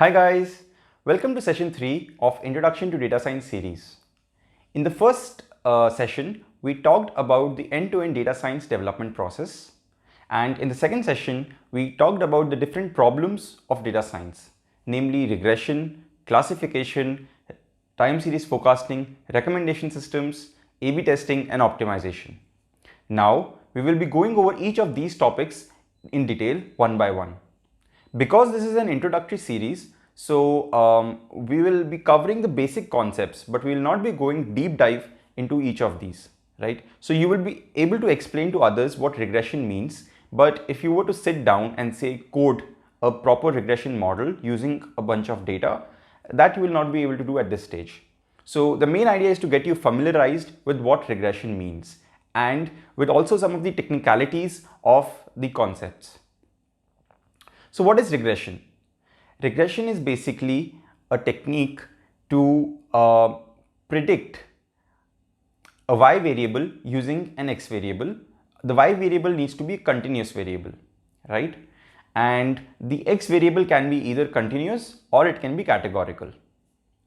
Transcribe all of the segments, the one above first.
Hi guys, welcome to session 3 of Introduction to Data Science series. In the first session, we talked about the end-to-end data science development process, and in the second session, we talked about the different problems of data science, namely regression, classification, time series forecasting, recommendation systems, A/B testing, and optimization. Now, we will be going over each of these topics in detail one by one. Because this is an introductory series, so we will be covering the basic concepts, but we will not be going deep dive into each of these, right? So you will be able to explain to others what regression means, but if you were to sit down and say code a proper regression model using a bunch of data, that you will not be able to do at this stage. So the main idea is to get you familiarized with what regression means and with also some of the technicalities of the concepts. So what is regression? Regression is basically a technique to predict a y variable using an x variable. The y variable needs to be a continuous variable, right? And the x variable can be either continuous or it can be categorical.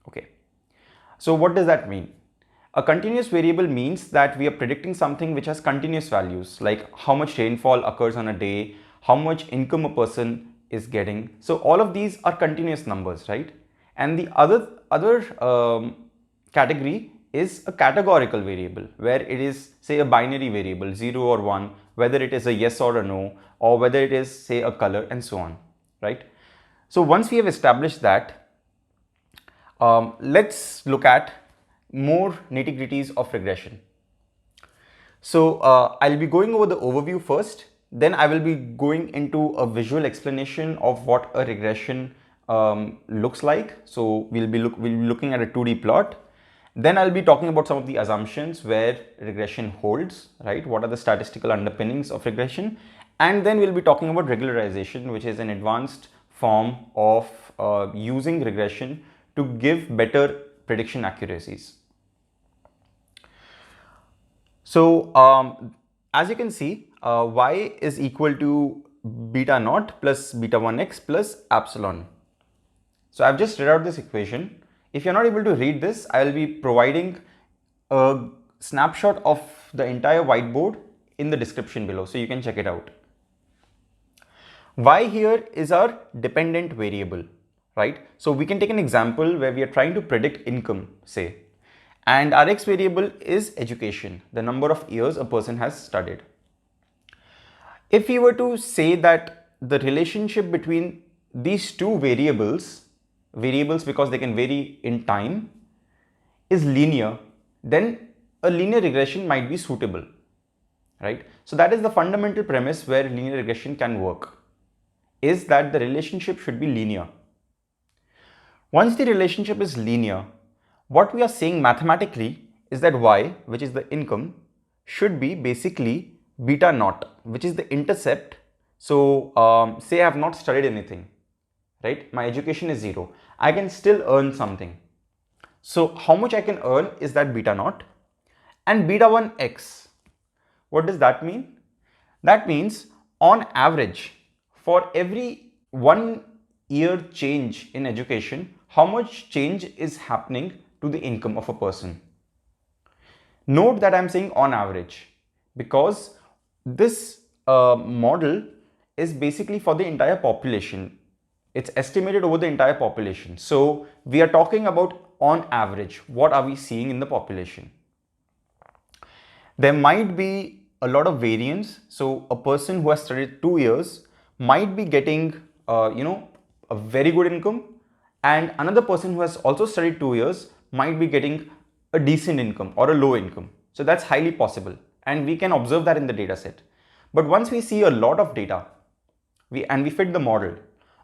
Okay. So what does that mean? A continuous variable means that we are predicting something which has continuous values, like how much rainfall occurs on a day, how much income a person is getting. So all of these are continuous numbers, right? And the other category is a categorical variable, where it is, say, a binary variable, 0 or 1, whether it is a yes or a no, or whether it is, say, a color, and so on, right? So once we have established that, let's look at more nitty-gritties of regression. So I'll be going over the overview first. Then I will be going into a visual explanation of what a regression looks like. So we'll be looking at a 2D plot. Then I'll be talking about some of the assumptions where regression holds, right? What are the statistical underpinnings of regression? And then we'll be talking about regularization, which is an advanced form of using regression to give better prediction accuracies. So as you can see, y is equal to beta naught plus beta 1x plus epsilon. So I've just read out this equation. If you're not able to read this, I'll be providing a snapshot of the entire whiteboard in the description below, so you can check it out. Y here is our dependent variable, right? So we can take an example where we are trying to predict income, say, and our x variable is education, the number of years a person has studied. If we were to say that the relationship between these two variables because they can vary in time, is linear, then a linear regression might be suitable, right? So that is the fundamental premise where linear regression can work, is that the relationship should be linear. Once the relationship is linear, what we are saying mathematically is that y, which is the income, should be basically beta naught, which is the intercept. So say I have not studied anything, right? My education is 0. I can still earn something. So how much I can earn is that beta naught. And beta 1x, what does that mean? That means on average, for every 1 year change in education, how much change is happening to the income of a person. Note that I'm saying on average, because this model is basically for the entire population. It's estimated over the entire population. So we are talking about on average, what are we seeing in the population? There might be a lot of variance. So a person who has studied 2 years might be getting, a very good income, and another person who has also studied 2 years might be getting a decent income or a low income. So that's highly possible, and we can observe that in the data set. But once we see a lot of data and we fit the model,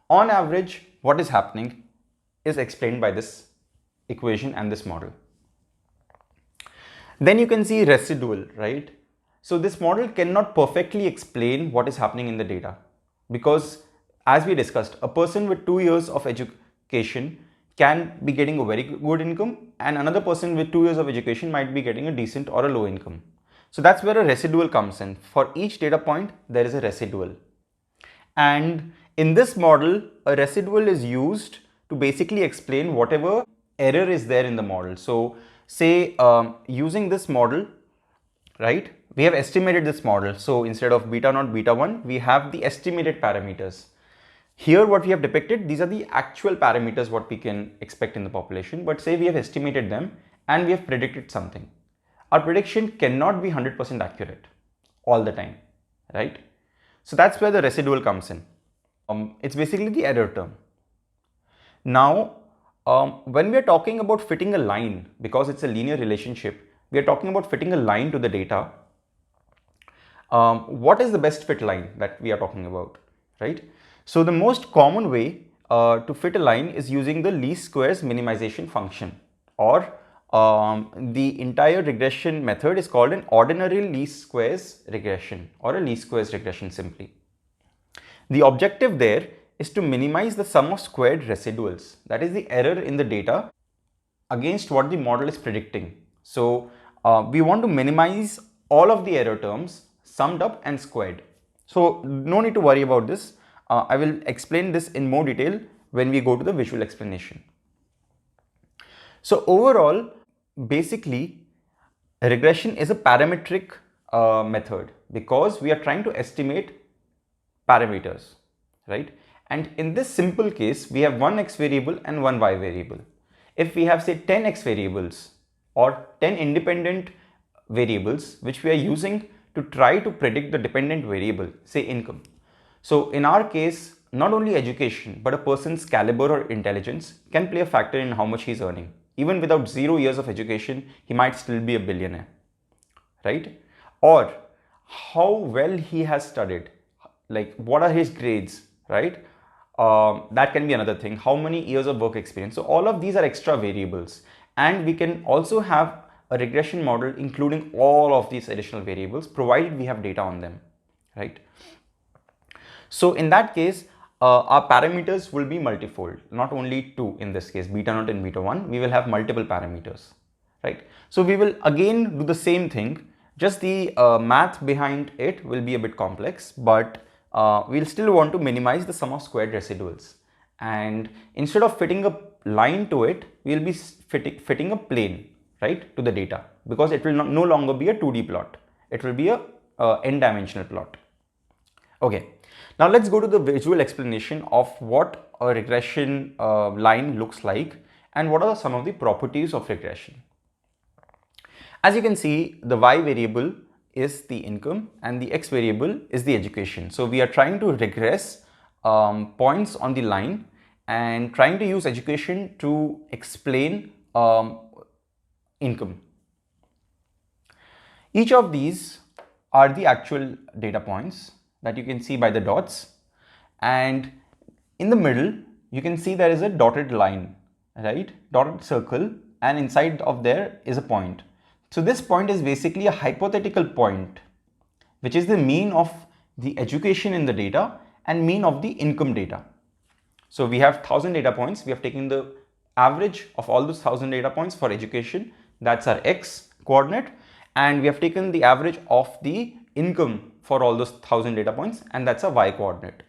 on average, what is happening is explained by this equation and this model. Then you can see residual, right? So this model cannot perfectly explain what is happening in the data, because as we discussed, a person with 2 years of education can be getting a very good income, and another person with 2 years of education might be getting a decent or a low income. So that's where a residual comes in. For each data point, there is a residual. And in this model, a residual is used to basically explain whatever error is there in the model. So say using this model, right, we have estimated this model. So instead of beta naught, beta 1, we have the estimated parameters. Here what we have depicted, these are the actual parameters what we can expect in the population, but say we have estimated them and we have predicted something. Our prediction cannot be 100% accurate all the time, right? So that's where the residual comes in. It's basically the error term. Now, when we are talking about fitting a line, because it's a linear relationship, we are talking about fitting a line to the data. What is the best fit line that we are talking about, right? So the most common way to fit a line is using the least squares minimization function, or the entire regression method is called an ordinary least squares regression, or a least squares regression simply. The objective there is to minimize the sum of squared residuals, that is the error in the data against what the model is predicting. So we want to minimize all of the error terms summed up and squared. So no need to worry about this. I will explain this in more detail when we go to the visual explanation. So overall, basically, regression is a parametric method because we are trying to estimate parameters, right? And in this simple case, we have one x variable and one y variable. If we have say 10 x variables or 10 independent variables which we are using to try to predict the dependent variable, say income. So in our case, not only education, but a person's caliber or intelligence can play a factor in how much he's earning. Even without 0 years of education, he might still be a billionaire, right? Or how well he has studied, like what are his grades, right? That can be another thing. How many years of work experience? So all of these are extra variables, and we can also have a regression model including all of these additional variables provided we have data on them, right? So in that case, our parameters will be multifold, not only two in this case, beta naught and beta 1, we will have multiple parameters, right? So we will again do the same thing, just the math behind it will be a bit complex, but we'll still want to minimize the sum of squared residuals. And instead of fitting a line to it, we'll be fitting a plane, right, to the data, because it will no longer be a 2D plot. It will be a n-dimensional plot. Okay, now let's go to the visual explanation of what a regression line looks like and what are some of the properties of regression. As you can see, the y variable is the income and the x variable is the education. So we are trying to regress points on the line and trying to use education to explain income. Each of these are the actual data points that you can see by the dots, and in the middle you can see there is a dotted line, right, dotted circle, and inside of there is a point. So this point is basically a hypothetical point which is the mean of the education in the data and mean of the income data. So we have 1000 data points, we have taken the average of all those 1000 data points for education, that's our x coordinate, and we have taken the average of the income for all those 1000 data points, and that's a y coordinate.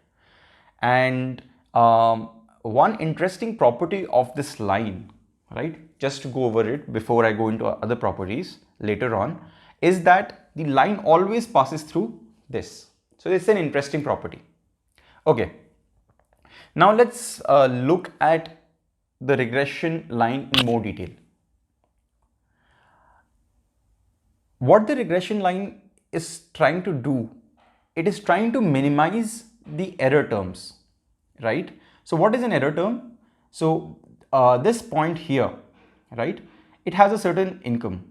And one interesting property of this line, right, just to go over it before I go into other properties later on, is that the line always passes through this. So it's an interesting property. Okay, now let's look at the regression line in more detail. What the regression line is trying to do, it is trying to minimize the error terms, right? So what is an error term? So this point here, right, it has a certain income,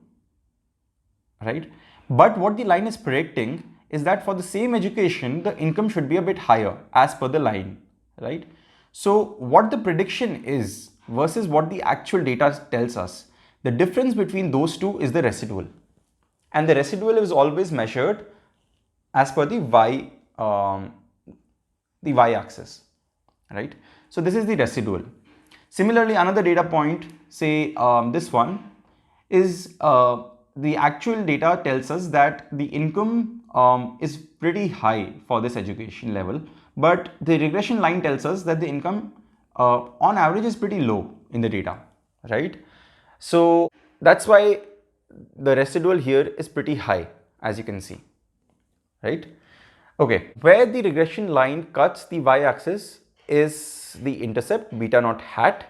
right? But what the line is predicting is that for the same education, the income should be a bit higher as per the line, right? So what the prediction is versus what the actual data tells us, the difference between those two is the residual. And the residual is always measured as per the y-axis, right? So this is the residual. Similarly, another data point, say this one, is the actual data tells us that the income is pretty high for this education level, but the regression line tells us that the income on average is pretty low in the data, right? So that's why the residual here is pretty high, as you can see, right? Okay, where the regression line cuts the y-axis is the intercept beta naught hat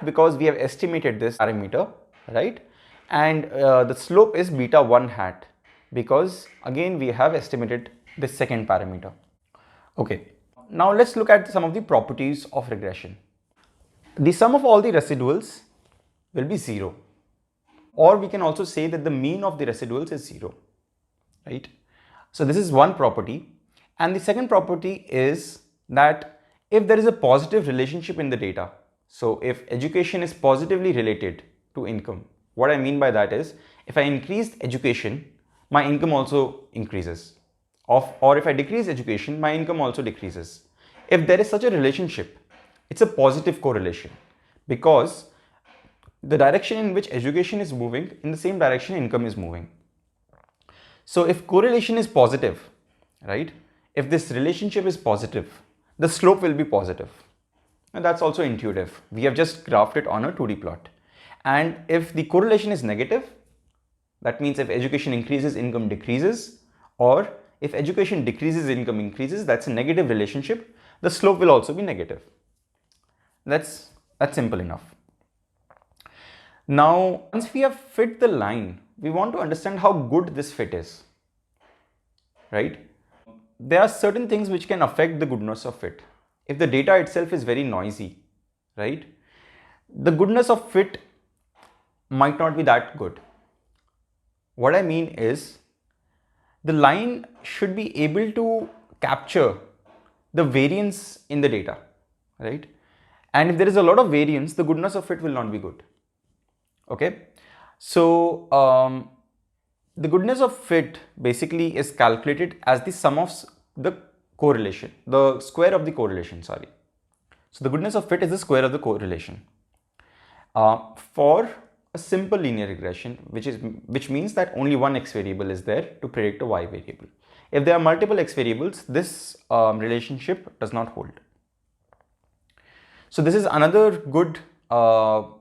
because we have estimated this parameter, right? And the slope is beta 1 hat because again we have estimated this second parameter. Okay, now let's look at some of the properties of regression. The sum of all the residuals will be 0, or we can also say that the mean of the residuals is 0, right? So this is one property, and the second property is that if there is a positive relationship in the data, so if education is positively related to income, what I mean by that is if I increase education, my income also increases, or if I decrease education, my income also decreases. If there is such a relationship, it's a positive correlation because the direction in which education is moving, in the same direction income is moving. So if correlation is positive, right, if this relationship is positive, the slope will be positive. And that's also intuitive. We have just graphed it on a 2D plot. And if the correlation is negative, that means if education increases, income decreases, or if education decreases, income increases, that's a negative relationship. The slope will also be negative. That's simple enough. Now, once we have fit the line, we want to understand how good this fit is, right? There are certain things which can affect the goodness of fit. If the data itself is very noisy, right, the goodness of fit might not be that good. What I mean is, the line should be able to capture the variance in the data, right? And if there is a lot of variance, the goodness of fit will not be good. Okay, so the goodness of fit basically is calculated as the sum of the correlation, the square of the correlation, sorry. So the goodness of fit is the square of the correlation for a simple linear regression, which means that only one x variable is there to predict a y variable. If there are multiple x variables, this relationship does not hold. So this is another good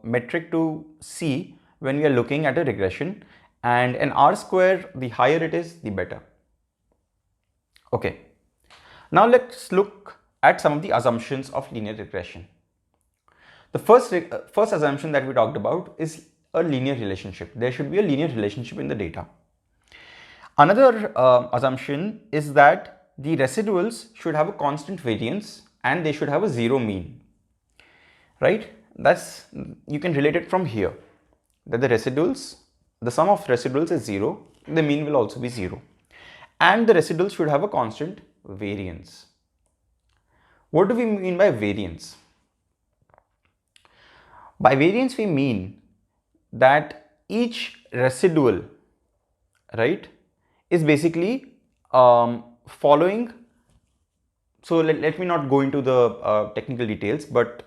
metric to see when we are looking at a regression, and an R square, the higher it is, the better. Okay, now let's look at some of the assumptions of linear regression. The first assumption that we talked about is a linear relationship. There should be a linear relationship in the data. Another assumption is that the residuals should have a constant variance and they should have a zero mean, right? You can relate it from here, that the sum of residuals is 0, the mean will also be 0, and the residuals should have a constant variance. What do we mean by variance? By variance we mean that each residual, right, is basically following. So let me not go into the technical details, but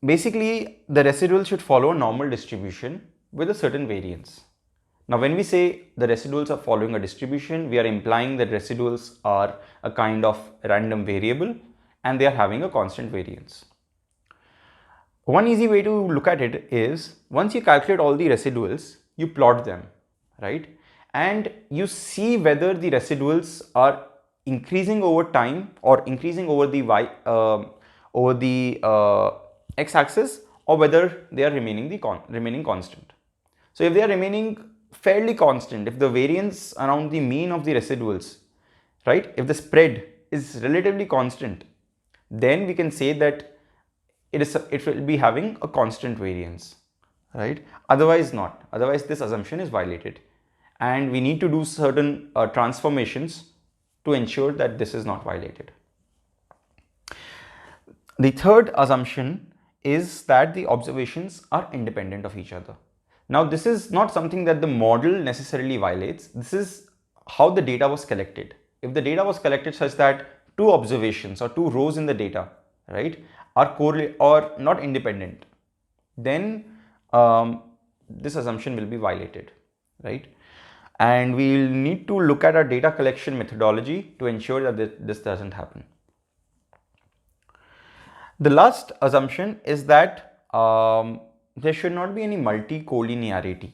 basically the residual should follow a normal distribution with a certain variance. Now when we say the residuals are following a distribution, we are implying that residuals are a kind of random variable and they are having a constant variance. One easy way to look at it is, once you calculate all the residuals, you plot them, right? And you see whether the residuals are increasing over time or increasing over the x-axis, or whether they are remaining constant. So if they are remaining fairly constant, if the variance around the mean of the residuals, right, if the spread is relatively constant, then we can say that it will be having a constant variance, right? Otherwise not. Otherwise this assumption is violated, and we need to do certain transformations to ensure that this is not violated. The third assumption is that the observations are independent of each other. Now this is not something that the model necessarily violates. This is how the data was collected. If the data was collected such that two observations or two rows in the data, right, are correlated or not independent, then this assumption will be violated, right? And we'll need to look at our data collection methodology to ensure that this doesn't happen. The last assumption is that there should not be any multi-collinearity.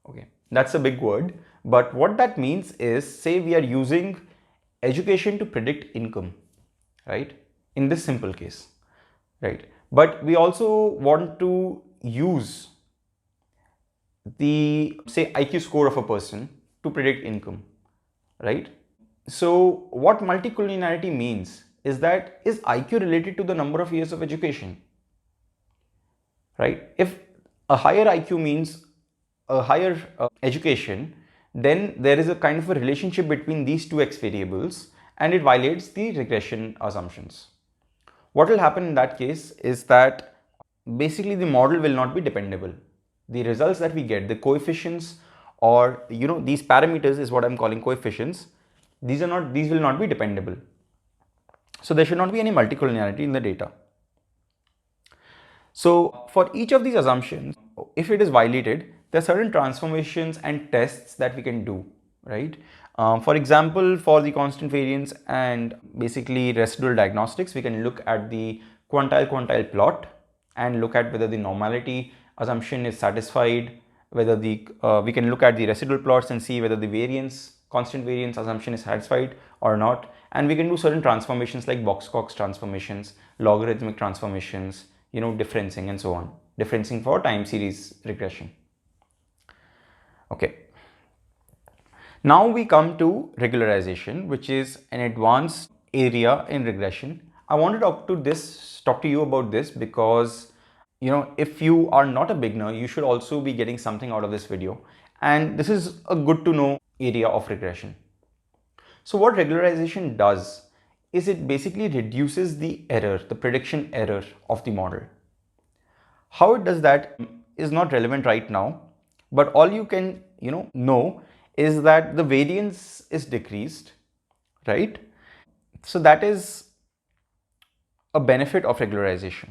Okay, that's a big word, but what that means is, say we are using education to predict income, right? In this simple case, right? But we also want to use the, say, IQ score of a person to predict income, right? So what multicollinearity means is that, is IQ related to the number of years of education, right? If a higher IQ means a higher education, then there is a kind of a relationship between these two x variables and it violates the regression assumptions. What will happen in that case is that basically the model will not be dependable. The results that we get, the coefficients, or these parameters is what I'm calling coefficients, these will not be dependable. So there should not be any multicollinearity in the data. So for each of these assumptions, if it is violated, there are certain transformations and tests that we can do, right? For example, for the constant variance and basically residual diagnostics, we can look at the quantile plot and look at whether the normality assumption is satisfied, whether we can look at the residual plots and see whether the constant variance assumption is satisfied or not. And we can do certain transformations like Box-Cox transformations, logarithmic transformations, differencing and so on. Differencing for time series regression. Okay. Now we come to regularization, which is an advanced area in regression. I want to talk to you about this because, if you are not a beginner, you should also be getting something out of this video. And this is a good to know area of regression. So what regularization does is it basically reduces the error, the prediction error of the model. How it does that is not relevant right now, but all you can know is that the variance is decreased, right? So that is a benefit of regularization.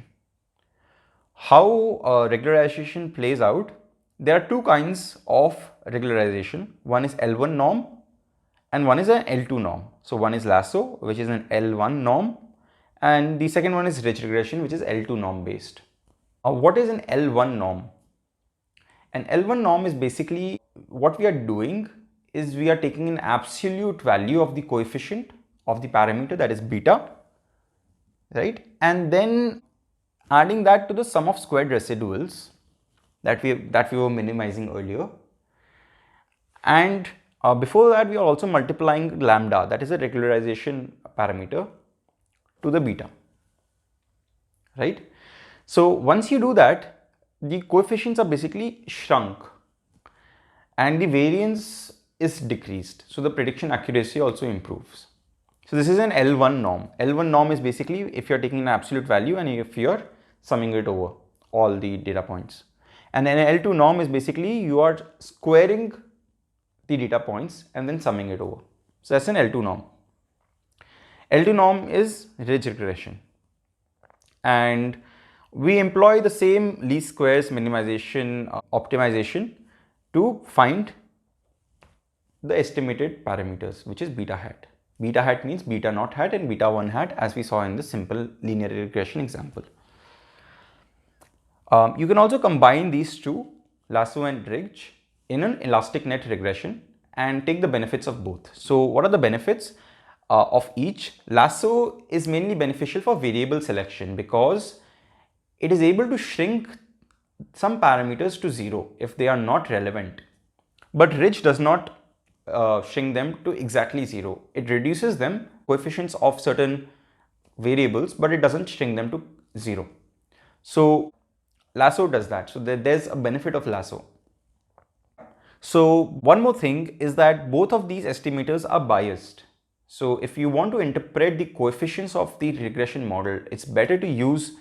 How regularization plays out, there are two kinds of regularization. One is L1 norm and one is an L2 norm. So one is LASSO, which is an L1 norm, and the second one is rich regression, which is L2 norm based. What is an L1 norm? An L1 norm is basically, what we are doing is we are taking an absolute value of the coefficient of the parameter, that is beta, right? And then adding that to the sum of squared residuals that we were minimizing earlier. And before that, we are also multiplying lambda, that is a regularization parameter, to the beta, right? So once you do that, the coefficients are basically shrunk and the variance is decreased. So the prediction accuracy also improves. So this is an L1 norm. L1 norm is basically if you're taking an absolute value and if you're summing it over all the data points. And then an L2 norm is basically you are squaring the data points and then summing it over. So that's an L2 norm. L2 norm is ridge regression. And we employ the same least squares minimization optimization to find the estimated parameters, which is beta hat. Beta hat means beta naught hat and beta 1 hat, as we saw in the simple linear regression example. You can also combine these two, LASSO and ridge, in an elastic net regression and take the benefits of both. So what are the benefits of each? LASSO is mainly beneficial for variable selection because it is able to shrink some parameters to 0 if they are not relevant. But ridge does not shrink them to exactly 0. It reduces them, coefficients of certain variables, but it doesn't shrink them to 0. So LASSO does that. So there's a benefit of LASSO. So one more thing is that both of these estimators are biased. So if you want to interpret the coefficients of the regression model, it's better to use,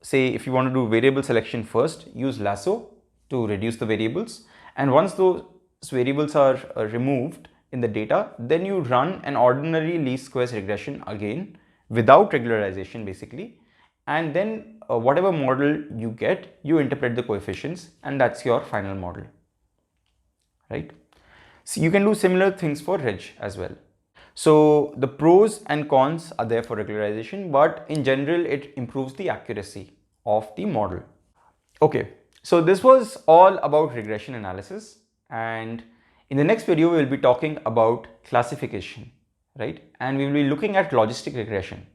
say, if you want to do variable selection first, use LASSO to reduce the variables. And once those variables are removed in the data, then you run an ordinary least squares regression again without regularization basically. And then whatever model you get, you interpret the coefficients and that's your final model, right? So you can do similar things for ridge as well. So the pros and cons are there for regularization, but in general, it improves the accuracy of the model. Okay, so this was all about regression analysis, and in the next video, we will be talking about classification, right? And we will be looking at logistic regression,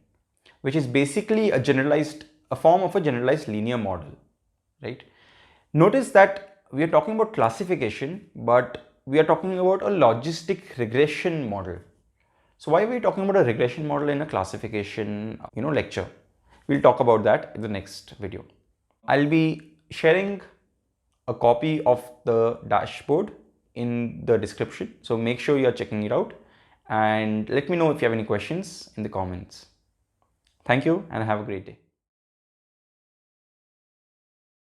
which is basically a form of a generalized linear model, right? Notice that we are talking about classification, but we are talking about a logistic regression model. So why are we talking about a regression model in a classification, lecture? We'll talk about that in the next video. I'll be sharing a copy of the dashboard in the description. So make sure you're checking it out and let me know if you have any questions in the comments. Thank you and have a great day.